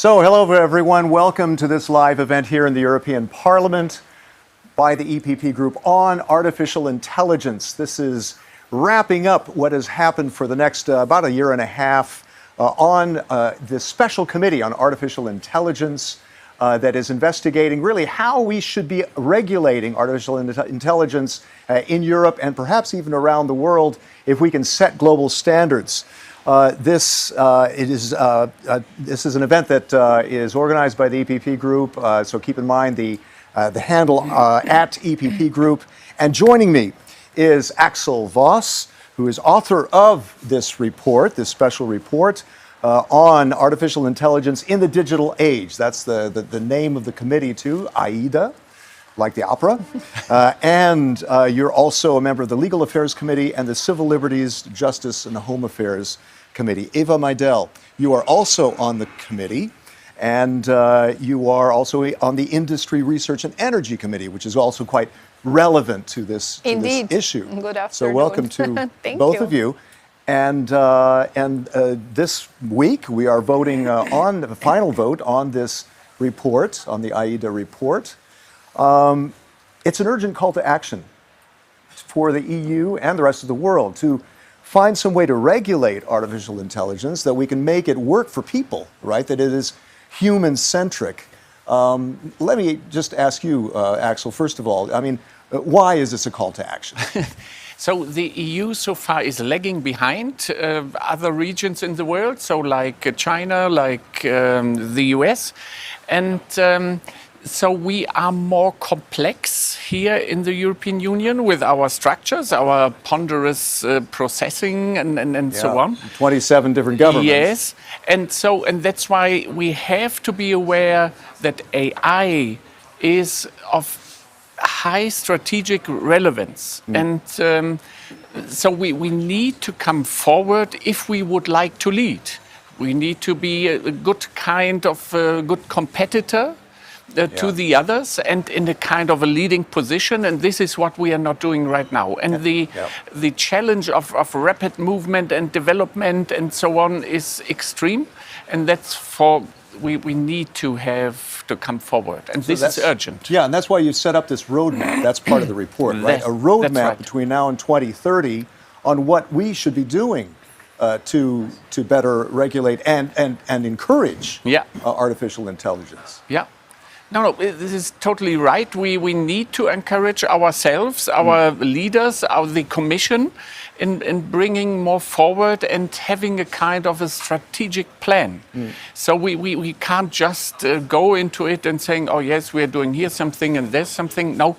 So, hello everyone. Welcome to this live event here in the European Parliament by the EPP Group on artificial intelligence. This is wrapping up what has happened for the next about a year and a half on this special committee on artificial intelligence that is investigating really how we should be regulating artificial intelligence in Europe and perhaps even around the world if we can set global standards. This is an event that is organized by the EPP Group, so keep in mind the handle at EPP Group. And joining me is Axell Voss, who is author of this report, this special report on artificial intelligence in the digital age. That's the name of the committee too, AIDA, like the opera. And you're also a member of the Legal Affairs Committee and the Civil Liberties, Justice and Home Affairs Committee. Eva Maydell, you are also on the committee, and you are also on the Industry, Research and Energy Committee, which is also quite relevant to this issue. Good afternoon. So welcome to both of you. And this week we are voting on the final vote on this report, on the AIDA report. It's an urgent call to action for the EU and the rest of the world to find some way to regulate artificial intelligence that we can make it work for people, right? That it is human-centric. Let me just ask you, Axell, first of all, I mean, why is this a call to action? So the EU so far is lagging behind other regions in the world, so like China, like the US. And so we are more complex here in the European Union with our structures, our ponderous processing and so on. 27 different governments. Yes, and that's why we have to be aware that AI is of high strategic relevance. And so we need to come forward if we would like to lead. We need to be a good kind of good competitor to the others and in a kind of a leading position, and this is what we are not doing right now. And the challenge of rapid movement and development and so on is extreme, and that's we need to have to come forward, and so this is urgent. Yeah, and that's why you set up this roadmap. That's part of the report, right? A roadmap between now and 2030 on what we should be doing to better regulate and encourage artificial intelligence. Yeah. No, this is totally right. We need to encourage ourselves, our leaders, the Commission, in bringing more forward and having a kind of a strategic plan. So we can't just go into it and saying, oh yes, we're doing here something and there's something. No,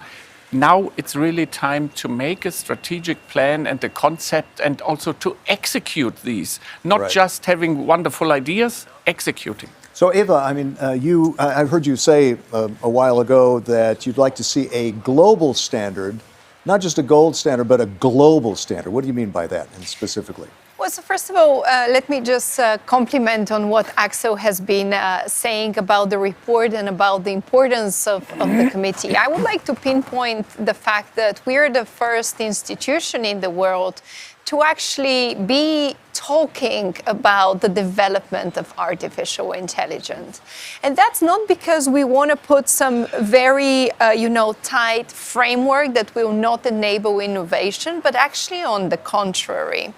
now it's really time to make a strategic plan and a concept and also to execute these, not just having wonderful ideas, executing. So Eva, I mean, I've heard you say a while ago that you'd like to see a global standard, not just a gold standard, but a global standard. What do you mean by that, and specifically? Well, so first of all, let me just compliment on what Axell has been saying about the report and about the importance of the committee. I would like to pinpoint the fact that we're the first institution in the world to actually be talking about the development of artificial intelligence. And that's not because we want to put some very, tight framework that will not enable innovation, but actually on the contrary.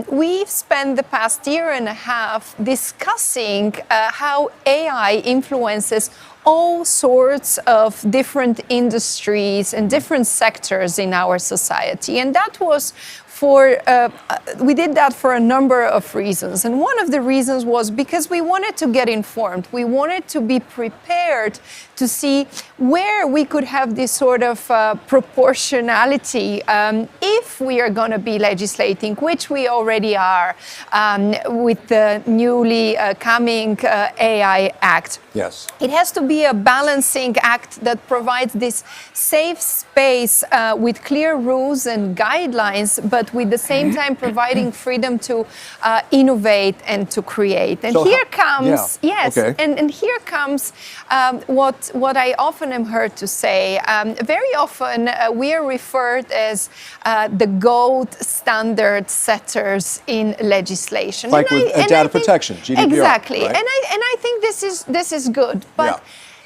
We've spent the past year and a half discussing how AI influences all sorts of different industries and different sectors in our society. And that was we did that for a number of reasons. And one of the reasons was because we wanted to get informed. We wanted to be prepared to see where we could have this sort of proportionality if we are going to be legislating, which we already are with the newly coming AI Act. Yes. It has to be a balancing act that provides this safe space with clear rules and guidelines, but but with the same time providing freedom to innovate and to create. And So here comes, yeah, yes, okay. and here comes what I often am heard to say. Very often we are referred as the gold standard setters in legislation. Like with data protection, GDPR. Exactly, right? and I think this is good, but. Yeah.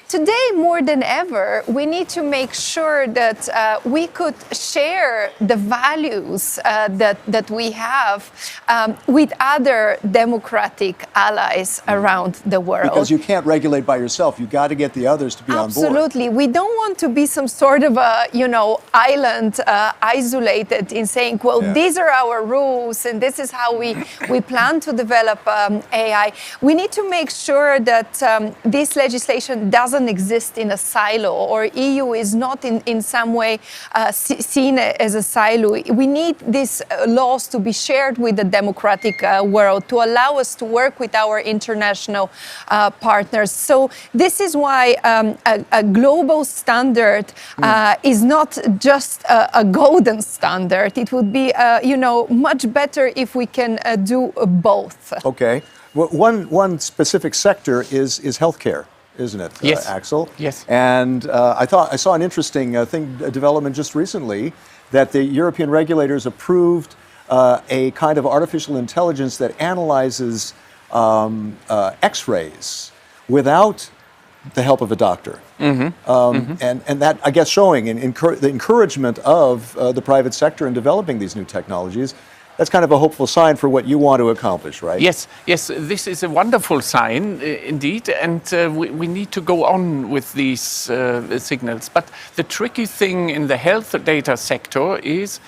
Today, more than ever, we need to make sure that we could share the values that we have with other democratic allies around the world. Because you can't regulate by yourself. You got to get the others to be on board. Absolutely. We don't want to be some sort of a, island isolated in saying, well, Yeah. these are our rules and this is how we plan to develop AI. We need to make sure that this legislation doesn't exist in a silo, or EU is not in some way seen as a silo. We need these laws to be shared with the democratic world to allow us to work with our international partners. So this is why a global standard is not just a golden standard. It would be, much better if we can do both. Okay. Well, one specific sector is healthcare, isn't it, Yes. Axell? Yes. And I saw an interesting development just recently that the European regulators approved a kind of artificial intelligence that analyzes X-rays without the help of a doctor. And that, I guess, showing the encouragement of the private sector in developing these new technologies. That's kind of a hopeful sign for what you want to accomplish, right? Yes, this is a wonderful sign indeed, and we need to go on with these signals. But the tricky thing in the health data sector is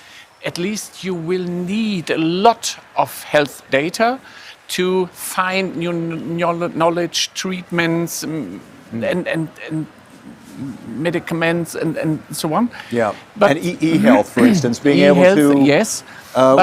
at least you will need a lot of health data to find new knowledge, treatments, and medicaments and so on. Yeah, But and e-health, for instance, being able to yes,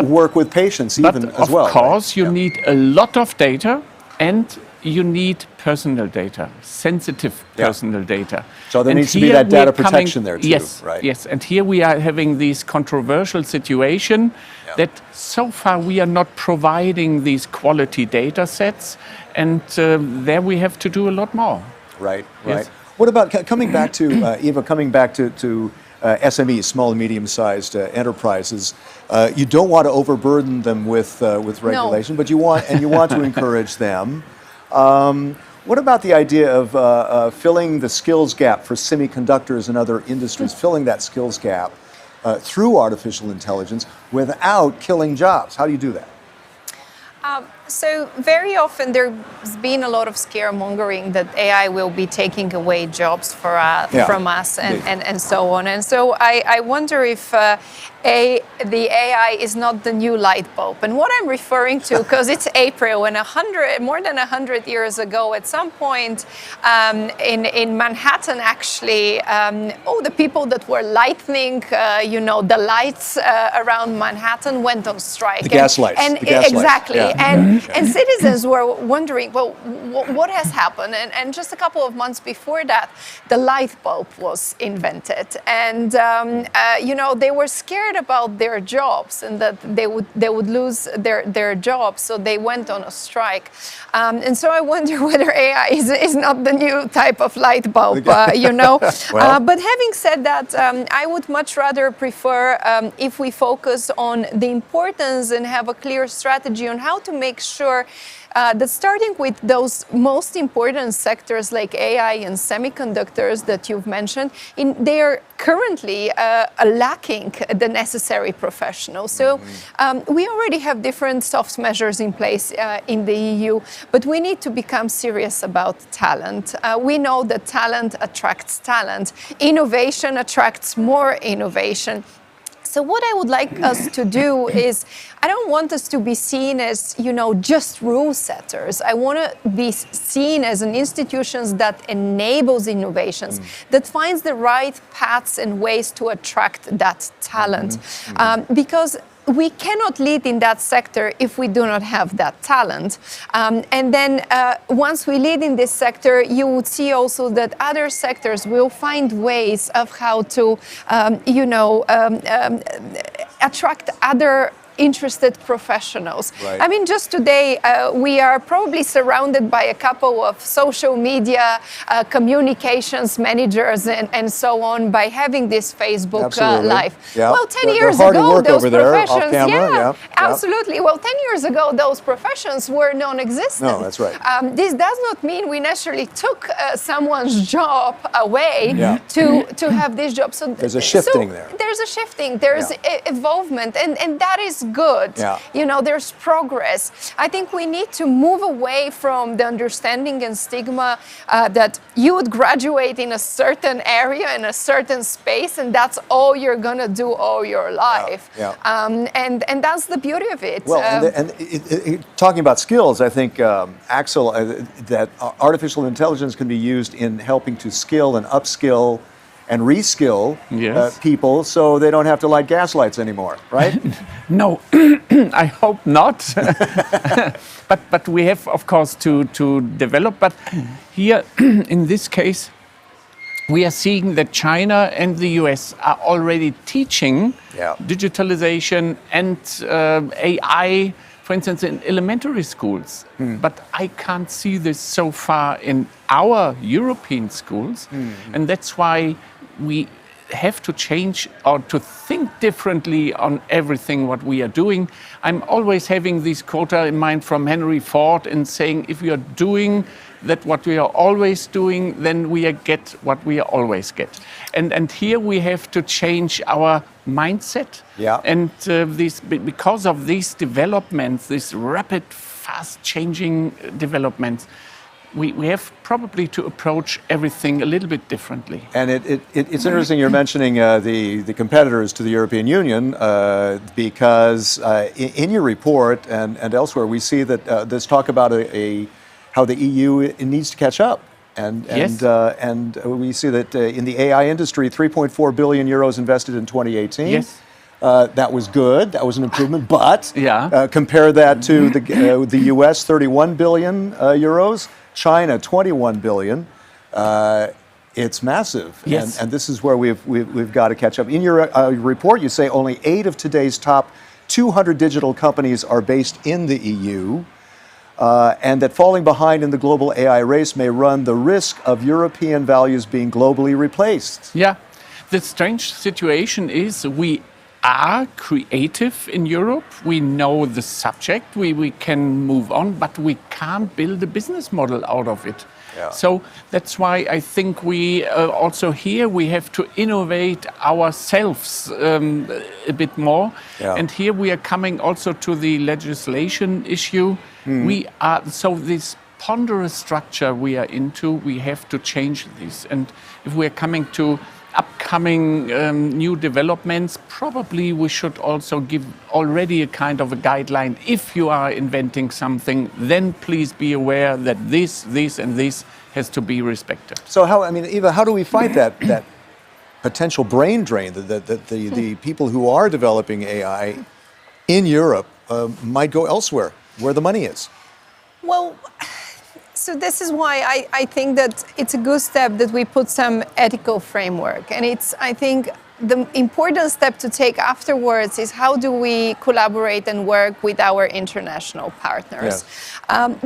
work with patients even as well. Of course, right? you Yeah. need a lot of data, and you need personal data, sensitive Yeah. personal data. So there And needs to be here that data we're coming- protection there too, yes, right? Yes, and here we are having this controversial situation that so far we are not providing these quality data sets, and there we have to do a lot more. Right, Yes. right. What about coming back to Eva? Coming back to SMEs, small and medium-sized enterprises. You don't want to overburden them with regulation, but you want to encourage them. What about the idea of filling the skills gap for semiconductors and other industries? Filling that skills gap through artificial intelligence without killing jobs. How do you do that? So very often there's been a lot of scaremongering that AI will be taking away jobs from us and so on. And so I wonder if the AI is not the new light bulb. And what I'm referring to, because it's April and more than 100 years ago, at some point in Manhattan, actually, all the people that were lightening, the lights around Manhattan went on strike. The gas lights. Exactly. Yeah. And citizens were wondering, well, what has happened? And just a couple of months before that, the light bulb was invented. And, they were scared about their jobs and that they would lose their jobs. So they went on a strike. And so I wonder whether AI is not the new type of light bulb, Well. But having said that, I would much rather prefer if we focus on the importance and have a clear strategy on how to make sure that starting with those most important sectors like AI and semiconductors that you've mentioned, they are currently lacking the necessary professionals. So we already have different soft measures in place in the EU, but we need to become serious about talent. We know that talent attracts talent. Innovation attracts more innovation. So what I would like us to do is, I don't want us to be seen as, just rule setters. I want to be seen as an institution that enables innovations, that finds the right paths and ways to attract that talent. Because we cannot lead in that sector if we do not have that talent. And then once we lead in this sector, you would see also that other sectors will find ways of how to, attract other interested professionals. Right. I mean, just today, we are probably surrounded by a couple of social media communications managers and so on by having this Facebook Live. Yeah. Well, 10 They're years hard at ago, work those over there, off professions, camera, yeah. absolutely. Well, 10 years ago, those professions were non-existent. No, that's right. This does not mean we necessarily took someone's job away to have this job. So there's a shifting there. There's a shifting. There's evolvement, and that is good. Yeah. You know, there's progress. I think we need to move away from the understanding and stigma that you would graduate in a certain area, in a certain space, and that's all you're going to do all your life. And that's the beauty of it. Well, talking about skills, I think, Axell, that artificial intelligence can be used in helping to skill and upskill and reskill people so they don't have to light gas lights anymore, right? No, I hope not. but we have, of course, to develop. But here, in this case, we are seeing that China and the US are already teaching digitalization and AI, for instance, in elementary schools. But I can't see this so far in our European schools. And that's why we have to change or to think differently on everything what we are doing. I'm always having this quote in mind from Henry Ford and saying, if we are doing that what we are always doing, then we get what we always get. And here we have to change our mindset. And because of these developments, these rapid, fast changing developments, we have probably to approach everything a little bit differently. And it's interesting you're mentioning the competitors to the European Union because in your report and elsewhere we see that there's talk about how the EU needs to catch up. And we see that in the AI industry, 3.4 billion euros invested in 2018. Yes. That was good. That was an improvement. But compare that to the US, 31 billion euros. China, 21 billion. It's massive. Yes. And this is where we've got to catch up. In your report, you say only 8 of today's top 200 digital companies are based in the EU. And that falling behind in the global AI race may run the risk of European values being globally replaced. Yeah, the strange situation is we are creative in Europe. We know the subject, we can move on, but we can't build a business model out of it. So that's why I think we also here we have to innovate ourselves a bit more. And here we are coming also to the legislation issue. We are, so this ponderous structure we are into, we have to change this. And if we are coming to upcoming new developments, probably we should also give already a kind of a guideline. If you are inventing something, then please be aware that this, and this has to be respected. So how, I mean, Eva, how do we fight that potential brain drain that the people who are developing AI in Europe might go elsewhere, where the money is? Well, so this is why I think that it's a good step that we put some ethical framework. And it's, I think, the important step to take afterwards is how do we collaborate and work with our international partners?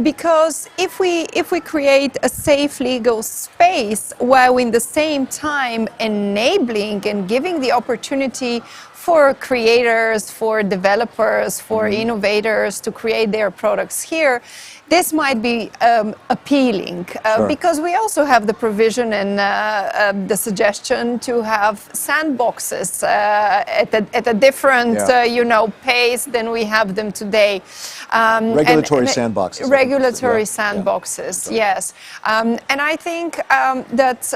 Because if we create a safe legal space while in the same time enabling and giving the opportunity for creators, for developers, for innovators to create their products here, this might be appealing because we also have the provision and the suggestion to have sandboxes at a different pace than we have them today. Regulatory sandboxes. Regulatory sandboxes, yes. And I think that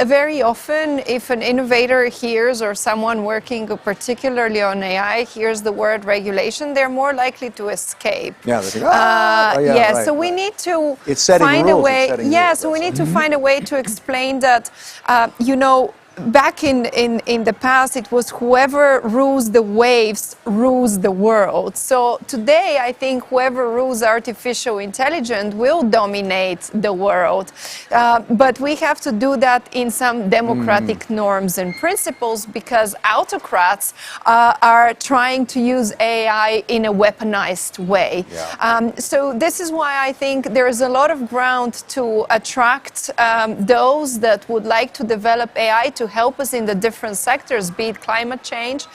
very often if an innovator hears or someone working particularly on AI hears the word regulation, they're more likely to escape. Yeah, they think, so we need to find a way. So we need to find a way to explain that, back in the past, it was whoever rules the waves rules the world. So today, I think whoever rules artificial intelligence will dominate the world. But we have to do that in some democratic norms and principles, because autocrats are trying to use AI in a weaponized way. Yeah. So this is why I think there is a lot of ground to attract those that would like to develop AI to help us in the different sectors, be it climate change,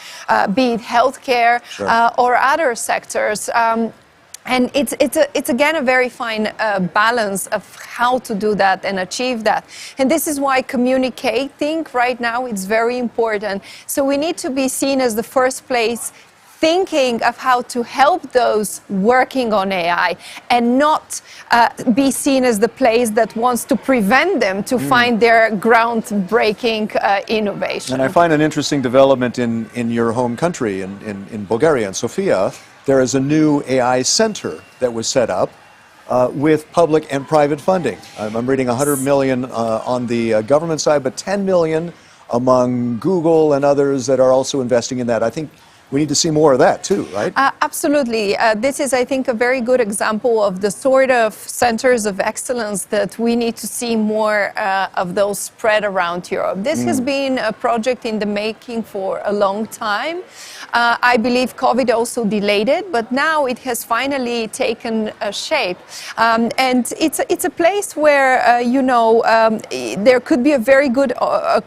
be it healthcare, Sure. Or other sectors. And it's again a very fine balance of how to do that and achieve that. And this is why communicating right now is very important. So we need to be seen as the first place thinking of how to help those working on AI, and not be seen as the place that wants to prevent them to find their groundbreaking innovation. And I find an interesting development in your home country, in Bulgaria, in Sofia. There is a new AI center that was set up with public and private funding. I'm reading 100 million on the government side, but 10 million among Google and others that are also investing in that. I think we need to see more of that too, right? Absolutely. This is, I think, a very good example of the sort of centers of excellence that we need to see more of those spread around Europe. This has been a project in the making for a long time. I believe COVID also delayed it, but now it has finally taken shape. And it's a place where, there could be a very good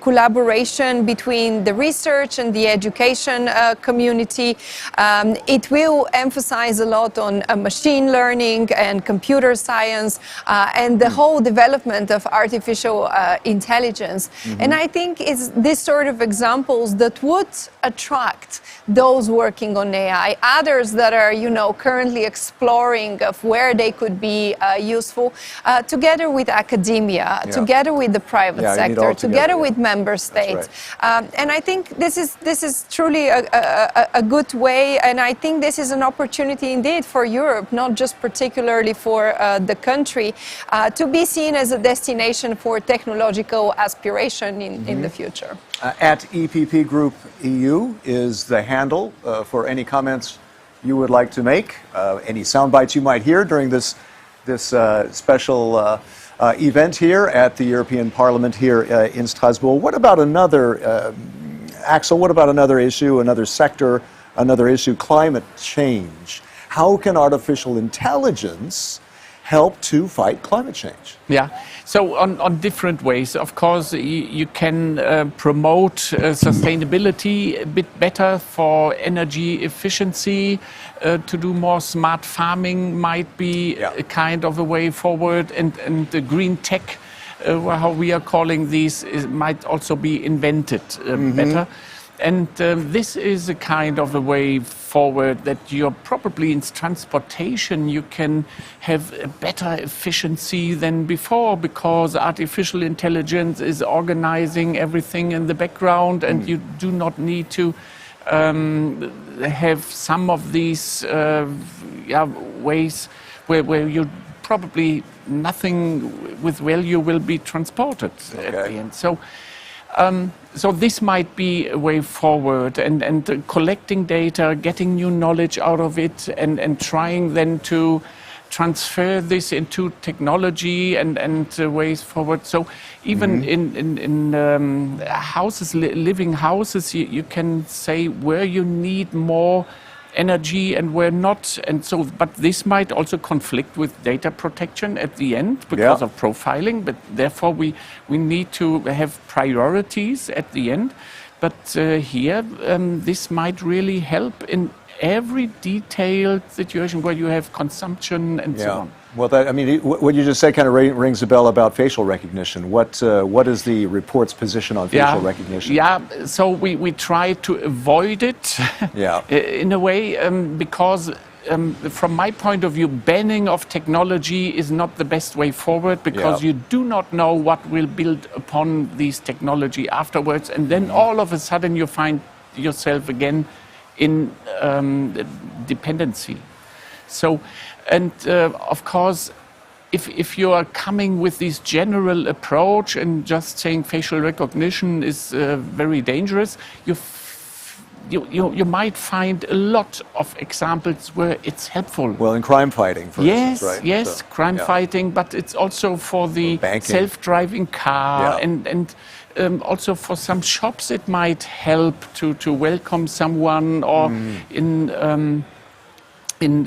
collaboration between the research and the education community. It will emphasize a lot on machine learning and computer science and the whole development of artificial intelligence. And I think it's this sort of examples that would attract those working on AI, others that are, currently exploring of where they could be useful, together with academia, together with the private sector, together with member states. Right. And I think this is truly a good way, and I think this is an opportunity indeed for Europe, not just particularly for the country, to be seen as a destination for technological aspiration in the future. At EPP Group EU is the handle for any comments you would like to make, any sound bites you might hear during this special event here at the European Parliament here in Strasbourg. What about another, Axell, what about another issue, another sector, another issue, climate change? How can artificial intelligence help to fight climate change? Yeah, so on different ways. Of course, you can promote sustainability a bit better for energy efficiency. To do more smart farming might be a kind of a way forward, and the green tech, how we are calling these, might also be invented better. And this is a kind of a way forward that you're probably in transportation, you can have a better efficiency than before, because artificial intelligence is organizing everything in the background, and you do not need to have some of these ways where you probably nothing with value will be transported at the end. So this might be a way forward, and collecting data, getting new knowledge out of it, and trying then to transfer this into technology and ways forward. So even in houses, living houses, you can say where you need more energy and where not, and so, but this might also conflict with data protection at the end because of profiling, but therefore we need to have priorities at the end. But here this might really help in every detailed situation where you have consumption and so on. Well, what you just said kind of rings a bell about facial recognition. What is the report's position on facial recognition? Yeah, so we try to avoid it in a way, because from my point of view, banning of technology is not the best way forward, because you do not know what will build upon these technology afterwards, and then all of a sudden you find yourself again in dependency. So, and of course, if you are coming with this general approach and just saying facial recognition is very dangerous, you might find a lot of examples where it's helpful. Well, in crime fighting, for instance, right? Yes, So, crime yeah. fighting, but it's also for the banking. self-driving car, Yeah. and also for some shops it might help to welcome someone, or in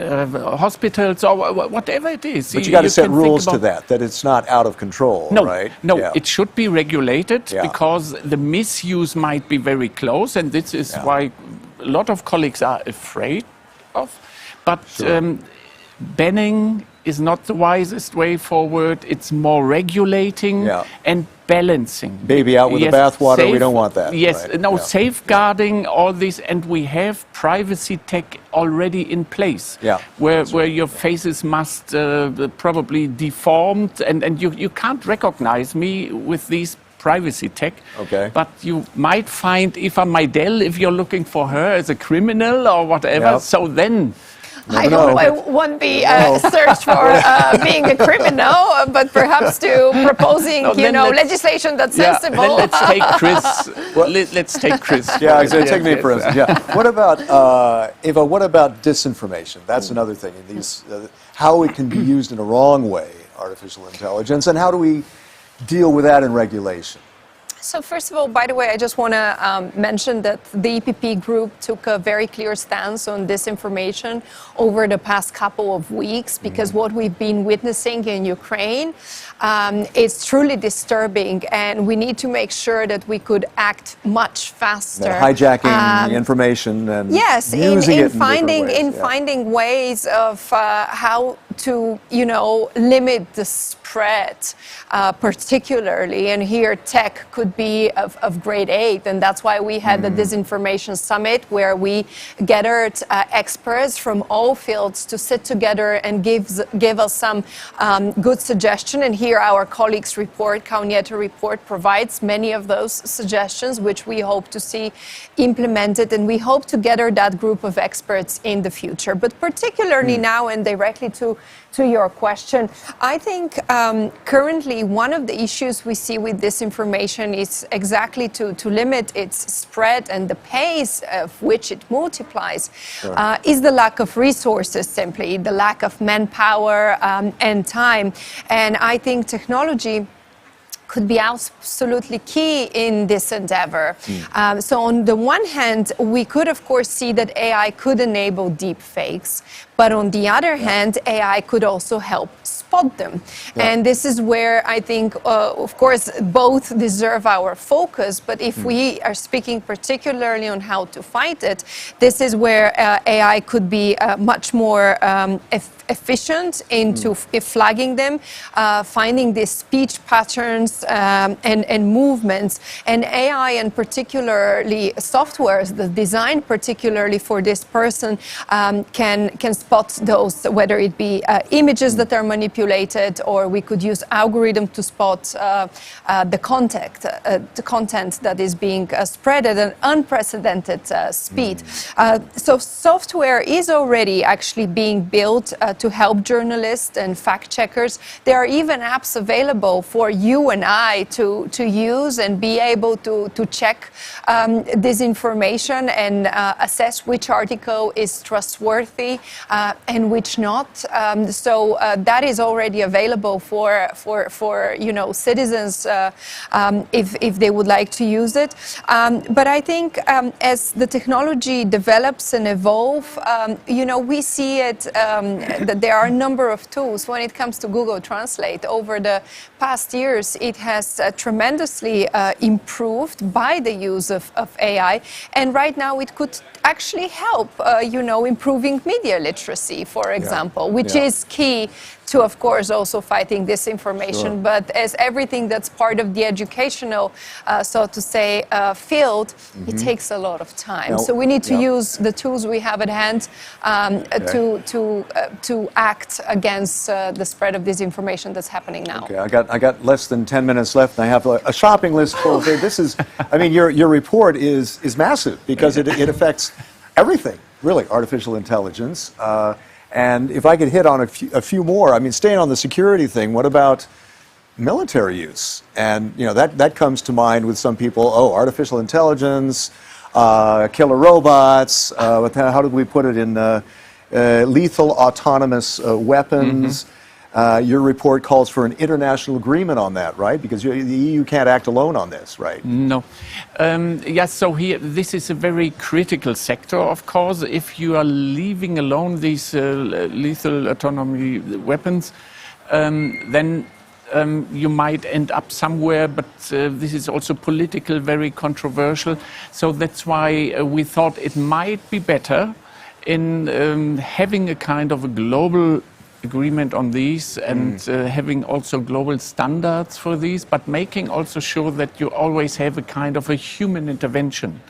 hospitals, or whatever it is. But you got to set can think rules to about- that it's not out of control, No, right? no, Yeah. it should be regulated, Yeah. because the misuse might be very close, and this is Yeah. why a lot of colleagues are afraid of. But Sure. banning is not the wisest way forward. It's more regulating Yeah. and balancing. Baby out with the bathwater, we don't want that, Yes, right? no, Yeah. safeguarding all this, and we have privacy tech already in place, Yeah, where your faces must probably deformed, and you can't recognize me with these privacy tech. Okay. But you might find Eva Maydell, if you're looking for her as a criminal or whatever, Yep. so then I know. hope I won't be searched for being a criminal, but perhaps to proposing, No, then let's- legislation that's then sensible. let's take Chris. Let's take Chris. Yeah, exactly. Take me Yes, for yes. instance. Yeah. What about Eva? What about disinformation? That's another thing. These how it can be used in a wrong way, artificial intelligence, and how do we deal with that in regulation? So first of all, by the way, I just want to mention that the EPP Group took a very clear stance on disinformation over the past couple of weeks, because what we've been witnessing in Ukraine is truly disturbing, and we need to make sure that we could act much faster. Hijacking information and Yes, using in it finding different ways. Yeah. finding ways of how to limit the spread, particularly, and here tech could be of great aid, and that's why we had the Disinformation Summit, where we gathered experts from all fields to sit together and give us some good suggestion. And here our colleagues' report, Kaunieta report, provides many of those suggestions, which we hope to see implemented, and we hope to gather that group of experts in the future. But particularly now, and directly to your question, I think currently one of the issues we see with disinformation is exactly to limit its spread and the pace of which it multiplies, is the lack of resources, simply the lack of manpower and time. And I think technology could be absolutely key in this endeavor. So on the one hand, we could of course see that AI could enable deep fakes, but on the other hand, AI could also help spot them. And this is where I think, of course, both deserve our focus, but if we are speaking particularly on how to fight it, this is where AI could be much more efficient into flagging them, finding these speech patterns and movements. And AI, and particularly softwares that designed particularly for this person, can spot those, whether it be images that are manipulated, or we could use algorithm to spot the content that is being spread at an unprecedented speed. So software is already actually being built to help journalists and fact checkers. There are even apps available for you and I to use and be able to check disinformation and assess which article is trustworthy and which not. So that is already available for citizens if they would like to use it. But I think as the technology develops and evolves, we see it that there are a number of tools. When it comes to Google Translate, over the past years, it has tremendously improved by the use of AI. And right now, it could actually help, improving media literacy, for example, which is key to, of course, also fighting disinformation. But as everything that's part of the educational, so to say, field, it takes a lot of time. So we need to use the tools we have at hand to act against the spread of disinformation that's happening now. Okay, I got less than 10 minutes left, and I have a shopping list full of this is, I mean, your report is massive, because it affects everything, really, artificial intelligence. And if I could hit on a few more, I mean, staying on the security thing, what about military use? And that comes to mind with some people. Oh, artificial intelligence, killer robots. How did we put it in lethal autonomous weapons? Your report calls for an international agreement on that, right? Because the EU can't act alone on this, right? No. Yes, so here, this is a very critical sector, of course. If you are leaving alone these lethal autonomy weapons, then you might end up somewhere, but this is also political, very controversial. So that's why we thought it might be better in having a kind of a global agreement on these and having also global standards for these, but making also sure that you always have a kind of a human intervention.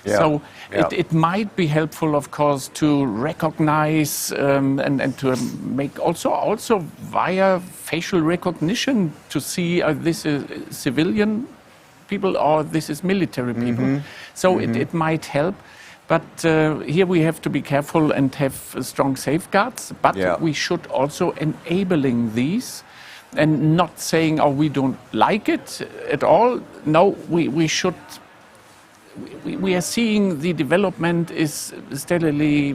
Yeah. So Yeah. it might be helpful, of course, to recognize and to make also via facial recognition to see this is civilian people or this is military people. So it might help. But here we have to be careful and have strong safeguards. But we should also enabling these and not saying, oh, we don't like it at all. No, we should. We are seeing the development is steadily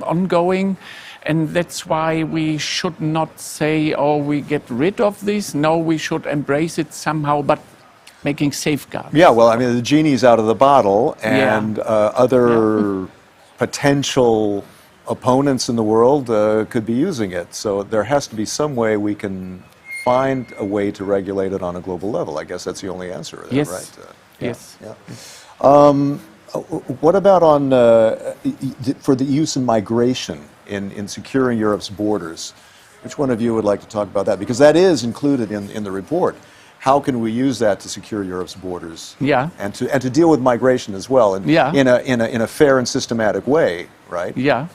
ongoing. And that's why we should not say, oh, we get rid of this. No, we should embrace it somehow. But making safeguards. Yeah, well, I mean, the genie's out of the bottle, and other potential opponents in the world could be using it. So there has to be some way we can find a way to regulate it on a global level. I guess that's the only answer, yes. right? Yes. Yeah. What about on for the use in migration in securing Europe's borders? Which one of you would like to talk about that? Because that is included in the report. How can we use that to secure Europe's borders? Yeah. And to deal with migration as well, and in a fair and systematic way, right? Yeah.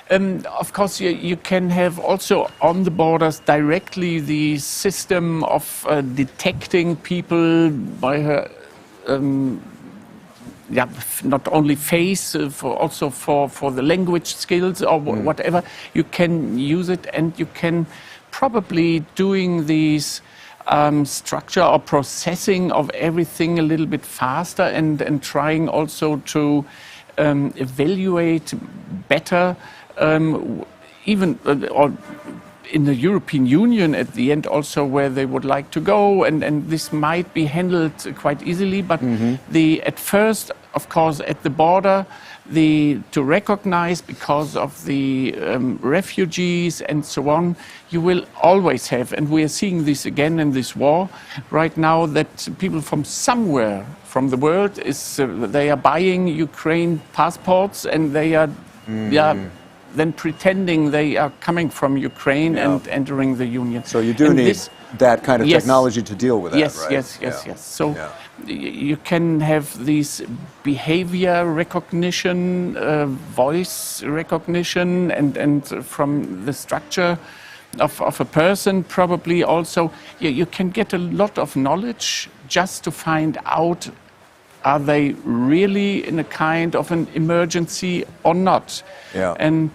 Of course, you can have also on the borders directly the system of detecting people by her, not only face, also for the language skills or whatever. You can use it, and you can probably doing these structure or processing of everything a little bit faster and trying also to evaluate better even or in the European Union at the end also where they would like to go, and this might be handled quite easily, but at first, of course, at the border, to recognize because of the refugees and so on, you will always have, and we are seeing this again in this war right now, that people from somewhere from the world they are buying Ukraine passports, and they are then pretending they are coming from Ukraine and entering the Union. So you do need that kind of technology to deal with that, right? Yes. So you can have these behavior recognition, voice recognition, and from the structure of a person probably also. You can get a lot of knowledge just to find out, are they really in a kind of an emergency or not? Yeah. And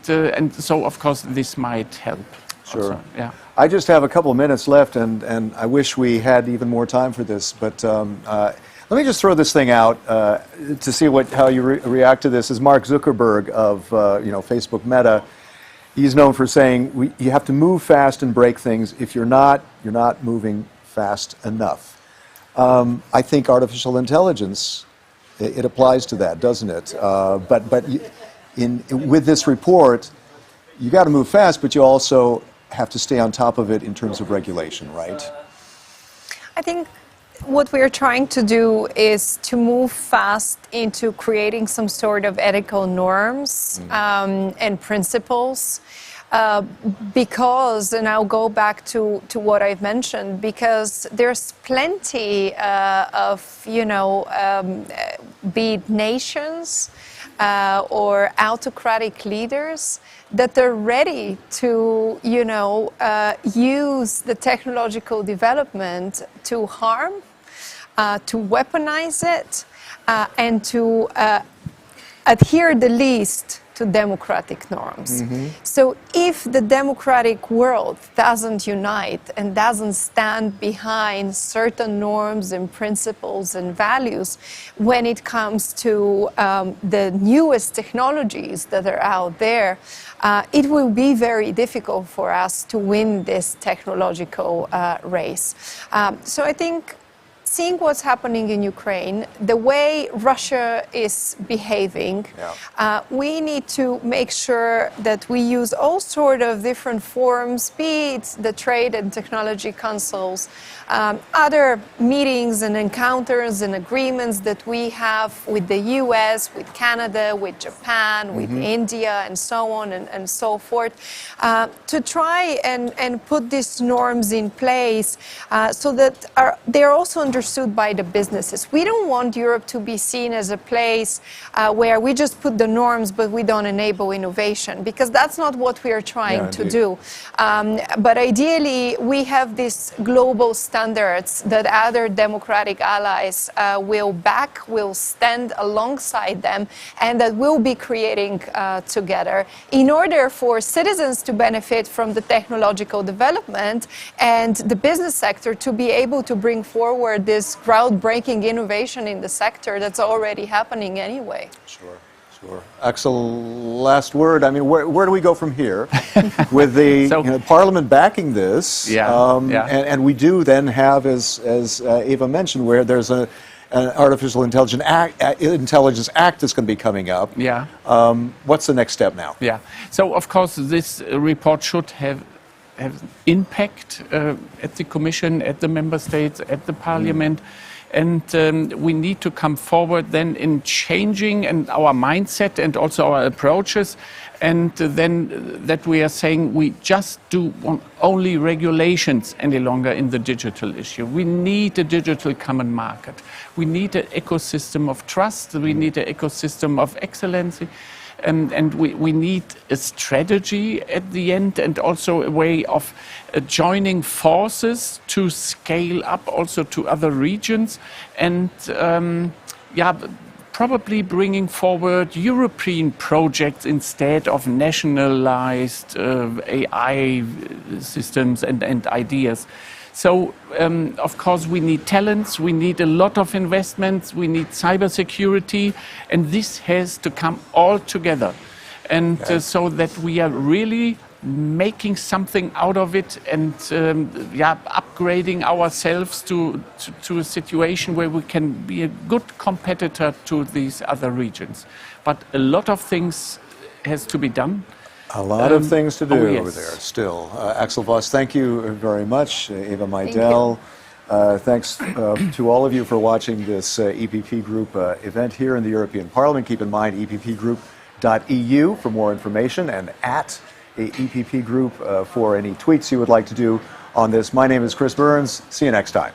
so, of course, this might help. Sure. Also. Yeah. I just have a couple of minutes left, and I wish we had even more time for this. But let me just throw this thing out to see how you react to this. Is Mark Zuckerberg of Facebook Meta? He's known for saying you have to move fast and break things. If you're not moving fast enough. I think artificial intelligence, it applies to that, doesn't it? But with this report, you got to move fast, but you also have to stay on top of it in terms of regulation, right? I think what we're trying to do is to move fast into creating some sort of ethical norms and principles. Because, and I'll go back to what I've mentioned, because there's plenty of, be it nations or autocratic leaders that are ready to, use the technological development to harm, to weaponize it, and to adhere the least to democratic norms. So if the democratic world doesn't unite and doesn't stand behind certain norms and principles and values when it comes to the newest technologies that are out there, it will be very difficult for us to win this technological race. So I think seeing what's happening in Ukraine, the way Russia is behaving, we need to make sure that we use all sort of different forms, be it the trade and technology councils, other meetings and encounters and agreements that we have with the US, with Canada, with Japan, with India, and so on and so forth, to try and put these norms in place so that they're also understood by the businesses. We don't want Europe to be seen as a place where we just put the norms but we don't enable innovation, because that's not what we are trying to do. But ideally, we have these global standards that other democratic allies will back, will stand alongside them, and that we'll be creating together in order for citizens to benefit from the technological development and the business sector to be able to bring forward this groundbreaking innovation in the sector that's already happening anyway. Sure. Axell, last word. I mean, where do we go from here with the Parliament backing this? And we do then have, as Eva mentioned, where there's an Artificial Intelligence Act that's going to be coming up. What's the next step now? So, of course, this report should have impact at the Commission, at the Member States, at the Parliament. And we need to come forward then in changing and our mindset and also our approaches. And then that we are saying we just do want only regulations any longer in the digital issue. We need a digital common market. We need an ecosystem of trust. We need an ecosystem of excellency. And we need a strategy at the end, and also a way of joining forces to scale up also to other regions, and probably bringing forward European projects instead of nationalized AI systems and ideas. So, of course, we need talents, we need a lot of investments, we need cybersecurity, and this has to come all together. And so that we are really making something out of it and upgrading ourselves to a situation where we can be a good competitor to these other regions. But a lot of things has to be done. A lot of things to do over there still. Axell Voss, thank you very much. Eva Maydell, thanks to all of you for watching this EPP Group event here in the European Parliament. Keep in mind eppgroup.eu for more information, and at EPP Group for any tweets you would like to do on this. My name is Chris Burns. See you next time.